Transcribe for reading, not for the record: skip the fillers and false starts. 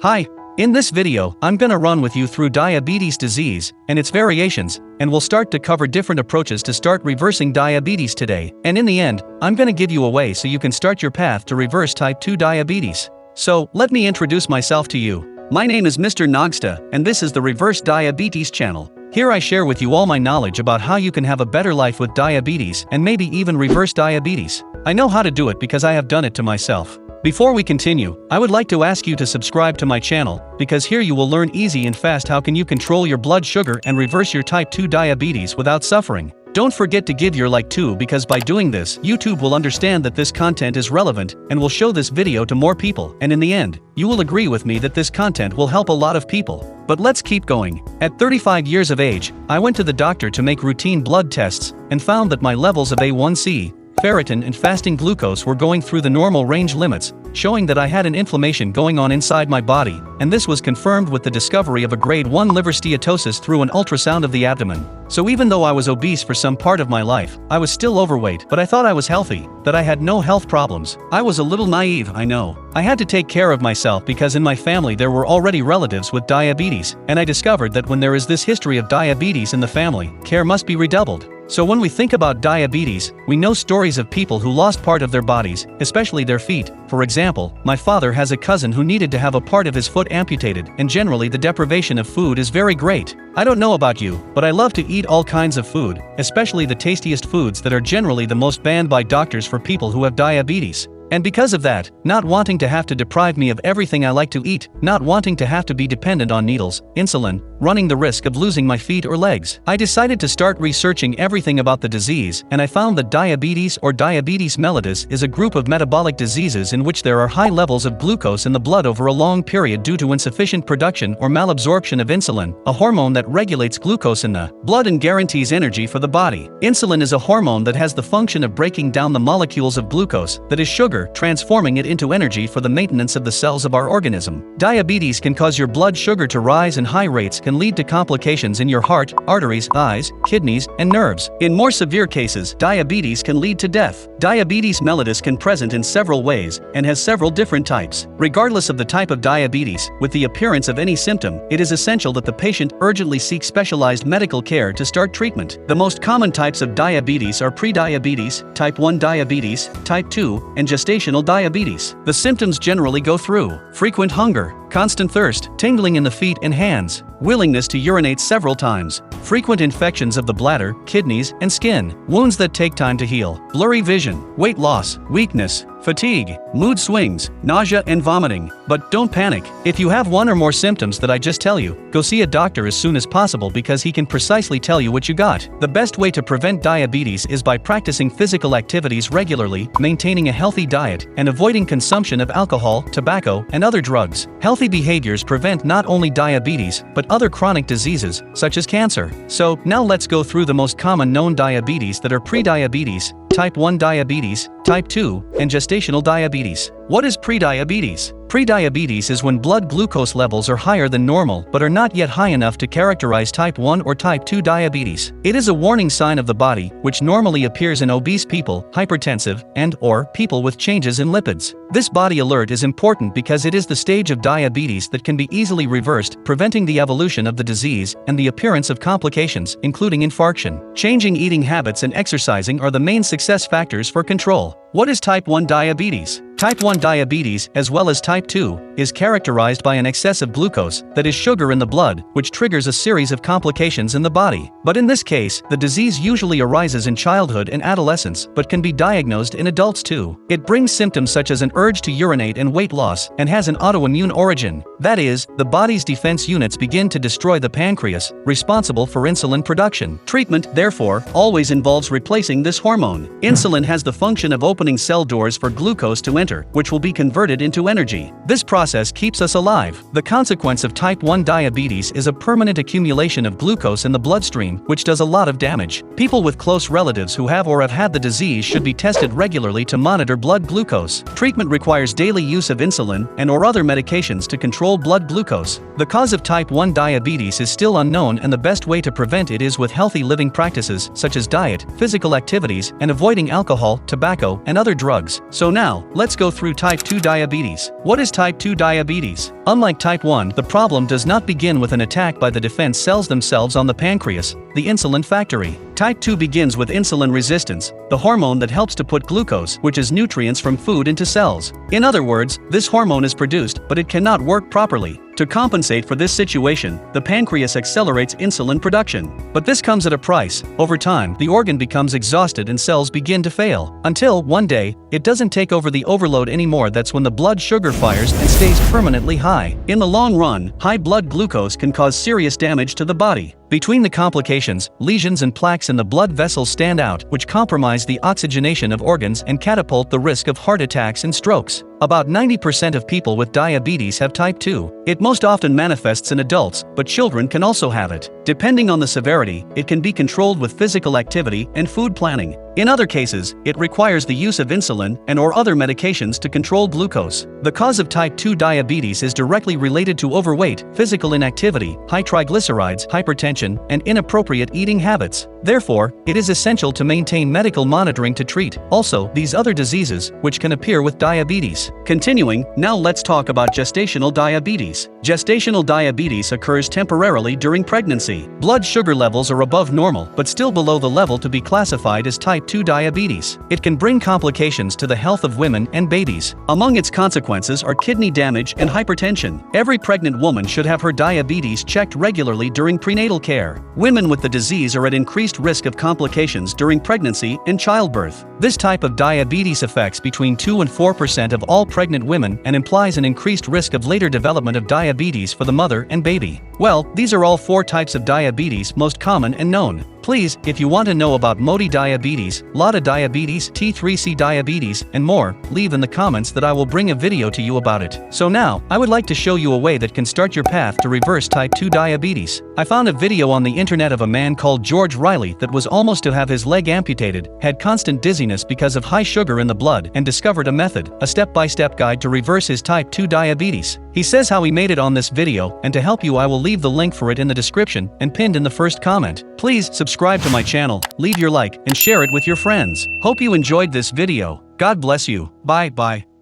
Hi, in this video, I'm gonna run with you through diabetes disease and its variations, and we'll start to cover different approaches to start reversing diabetes today. And in the end, I'm gonna give you a way so you can start your path to reverse type 2 diabetes. So, let me introduce myself to you. My name is Mr. Nagsta, and this is the Reverse Diabetes channel. Here I share with you all my knowledge about how you can have a better life with diabetes and maybe even reverse diabetes. I know how to do it because I have done it to myself. Before we continue, I would like to ask you to subscribe to my channel, because here you will learn easy and fast how can you control your blood sugar and reverse your type 2 diabetes without suffering. Don't forget to give your like too, because by doing this, YouTube will understand that this content is relevant and will show this video to more people, and in the end, you will agree with me that this content will help a lot of people. But let's keep going. At 35 years of age, I went to the doctor to make routine blood tests and found that my levels of A1C, ferritin and fasting glucose were going through the normal range limits, showing that I had an inflammation going on inside my body, and this was confirmed with the discovery of a grade 1 liver steatosis through an ultrasound of the abdomen. So even though I was obese for some part of my life, I was still overweight, but I thought I was healthy, that I had no health problems. I was a little naive, I know. I had to take care of myself because in my family there were already relatives with diabetes, and I discovered that when there is this history of diabetes in the family, care must be redoubled. So when we think about diabetes, we know stories of people who lost part of their bodies, especially their feet. For example, my father has a cousin who needed to have a part of his foot amputated, and generally the deprivation of food is very great. I don't know about you, but I love to eat all kinds of food, especially the tastiest foods that are generally the most banned by doctors for people who have diabetes. And because of that, not wanting to have to deprive me of everything I like to eat, not wanting to have to be dependent on needles, insulin, running the risk of losing my feet or legs, I decided to start researching everything about the disease, and I found that diabetes or diabetes mellitus is a group of metabolic diseases in which there are high levels of glucose in the blood over a long period due to insufficient production or malabsorption of insulin, a hormone that regulates glucose in the blood and guarantees energy for the body. Insulin is a hormone that has the function of breaking down the molecules of glucose, that is sugar, transforming it into energy for the maintenance of the cells of our organism. Diabetes can cause your blood sugar to rise, and high rates can lead to complications in your heart, arteries, eyes, kidneys, and nerves. In more severe cases, diabetes can lead to death. Diabetes mellitus can present in several ways and has several different types. Regardless of the type of diabetes, with the appearance of any symptom, it is essential that the patient urgently seek specialized medical care to start treatment. The most common types of diabetes are prediabetes, type 1 diabetes, type 2, and gestational diabetes. The symptoms generally go through frequent hunger, constant thirst, tingling in the feet and hands, willingness to urinate several times, frequent infections of the bladder, kidneys, and skin, wounds that take time to heal, blurry vision, weight loss, weakness, fatigue, mood swings, nausea and vomiting. But don't panic. If you have one or more symptoms that I just tell you, go see a doctor as soon as possible, because he can precisely tell you what you got. The best way to prevent diabetes is by practicing physical activities regularly, maintaining a healthy diet, and avoiding consumption of alcohol, tobacco, and other drugs. Healthy behaviors prevent not only diabetes, but other chronic diseases, such as cancer. So, now let's go through the most common known diabetes that are prediabetes, type 1 diabetes, type 2, and gestational diabetes. What is prediabetes? Prediabetes is when blood glucose levels are higher than normal but are not yet high enough to characterize type 1 or type 2 diabetes. It is a warning sign of the body, which normally appears in obese people, hypertensive, and/or people with changes in lipids. This body alert is important because it is the stage of diabetes that can be easily reversed, preventing the evolution of the disease and the appearance of complications, including infarction. Changing eating habits and exercising are the main success factors for control. What is type 1 diabetes? Type 1 diabetes, as well as type 2, is characterized by an excess of glucose, that is sugar in the blood, which triggers a series of complications in the body. But in this case, the disease usually arises in childhood and adolescence, but can be diagnosed in adults too. It brings symptoms such as an urge to urinate and weight loss, and has an autoimmune origin. That is, the body's defense units begin to destroy the pancreas, responsible for insulin production. Treatment, therefore, always involves replacing this hormone. Insulin has the function of opening cell doors for glucose to enter, which will be converted into energy. This process keeps us alive. The consequence of type 1 diabetes is a permanent accumulation of glucose in the bloodstream, which does a lot of damage. People with close relatives who have or have had the disease should be tested regularly to monitor blood glucose. Treatment requires daily use of insulin and/or other medications to control blood glucose. The cause of type 1 diabetes is still unknown, and the best way to prevent it is with healthy living practices such as diet, physical activities, and avoiding alcohol, tobacco, and other drugs. So now, let's go through type 2 diabetes. What is type 2 diabetes? Unlike type 1, the problem does not begin with an attack by the defense cells themselves on the pancreas, the insulin factory. Type 2 begins with insulin resistance, the hormone that helps to put glucose, which is nutrients from food, into cells. In other words, this hormone is produced, but it cannot work properly. To compensate for this situation, the pancreas accelerates insulin production. But this comes at a price. Over time, the organ becomes exhausted and cells begin to fail. Until, one day, it doesn't take over the overload anymore. That's when the blood sugar fires and stays permanently high. In the long run, high blood glucose can cause serious damage to the body. Between the complications, lesions and plaques in the blood vessels stand out, which compromise the oxygenation of organs and catapult the risk of heart attacks and strokes. About 90% of people with diabetes have type 2. It most often manifests in adults, but children can also have it. Depending on the severity, it can be controlled with physical activity and food planning. In other cases, it requires the use of insulin and/or other medications to control glucose. The cause of type 2 diabetes is directly related to overweight, physical inactivity, high triglycerides, hypertension, and inappropriate eating habits. Therefore, it is essential to maintain medical monitoring to treat also these other diseases, which can appear with diabetes. Continuing, now let's talk about gestational diabetes. Gestational diabetes occurs temporarily during pregnancy. Blood sugar levels are above normal, but still below the level to be classified as type 2 diabetes. It can bring complications to the health of women and babies. Among its consequences are kidney damage and hypertension. Every pregnant woman should have her diabetes checked regularly during prenatal care. Women with the disease are at increased risk of complications during pregnancy and childbirth. This type of diabetes affects between 2 and 4% of all pregnant women and implies an increased risk of later development of diabetes for the mother and baby. Well, these are all 4 types of diabetes most common and known. Please, if you want to know about MODY diabetes, LADA diabetes, T3C diabetes, and more, leave in the comments that I will bring a video to you about it. So now, I would like to show you a way that can start your path to reverse type 2 diabetes. I found a video on the internet of a man called George Riley that was almost to have his leg amputated, had constant dizziness because of high sugar in the blood, and discovered a method, a step-by-step guide to reverse his type 2 diabetes. He says how he made it on this video, and to help you I will leave the link for it in the description and pinned in the first comment. Please subscribe to my channel, leave your like, and share it with your friends. Hope you enjoyed this video. God bless you. Bye.